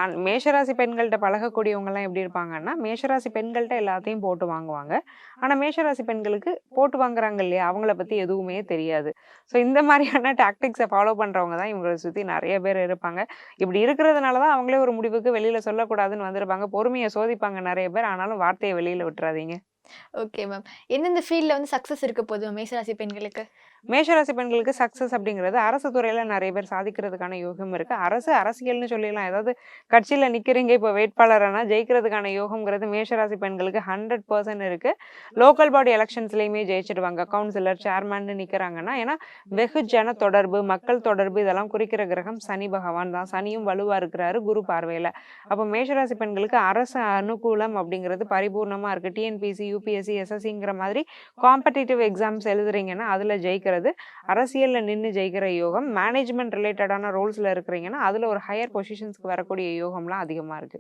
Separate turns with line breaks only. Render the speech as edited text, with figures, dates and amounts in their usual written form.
மேஷராசி பெண்கள்ட்ட பழகக்கூடியவங்கலாம் எப்படி இருப்பாங்கன்னா, மேஷராசி பெண்கள்ட்ட எல்லாத்தையும் போட்டு வாங்குவாங்க. ஆனா, மேஷராசி பெண்களுக்கு போட்டு வாங்குறாங்க இல்லையா, அவங்கள பத்தி எதுவுமே தெரியாது. ஸோ இந்த மாரியான டாக்டிக்ஸ ஃபாலோ பண்றவங்க தான் இவங்கள சுத்தி நெறைய பேர் இருப்பாங்க. இப்படி இருக்கிறதுனால தான் அவங்களே ஒரு முடிவுக்கு வெளியில சொல்லக்கூடாதுன்னு வந்திருப்பாங்க. பொறுமைய சோதிப்பாங்க நெறைய பேர். ஆனாலும் வார்த்தைய வெளியில விட்டுறாதீங்க.
Okay ma'am. எந்தெந்த ஃபீல்ட்ல வந்து சக்சஸ் இருக்க போது மேஷராசி பெண்களுக்கு?
மேஷராசி பெண்களுக்கு சக்சஸ் அப்படிங்கிறது அரசு துறையில நெறைய பேர் சாதிக்கிறதுக்கான யோகம் இருக்கு. அரசியல்னு சொல்லிடலாம். ஏதாவது கட்சியில நிக்கிறீங்க, இப்போ வேட்பாளரானா ஜெயிக்கிறதுக்கான யோகம்ங்கிறது மேஷராசி பெண்களுக்கு 100% இருக்கு. Local body எலக்ஷன்ஸ்லயுமே ஜெயிச்சுடுவாங்க. கவுன்சிலர், சேர்மன்னு நிக்கிறாங்கன்னா, ஏன்னா வெகுஜன தொடர்பு, மக்கள் தொடர்பு இதெல்லாம் குறிக்கிற கிரகம் சனி பகவான் தான். சனியும் வலுவா இருக்கிறாரு குரு பார்வையில. அப்போ மேஷராசி பெண்களுக்கு அரசு அனுகூலம் அப்படிங்கிறது பரிபூர்ணமா இருக்கு. டிஎன்பிஎஸ்சி, யுபிஎஸ்சி, எஸ்எஸ்சிங்கிற மாதிரி காம்படிட்டிவ் எக்ஸாம்ஸ் எழுதுறீங்கன்னா அதுல ஜெயிக்கிறது, அரசியல்ல நின்னு ஜெயிக்கிற யோகம், மேனேஜ்மெண்ட் ரிலேட்டடான ரோல்ஸ்ல இருக்கிறீங்கன்னா அதுல ஒரு ஹையர் பொசிஷன்ஸ்க்கு வரக்கூடிய யோகம்லாம் அதிகமா இருக்கு.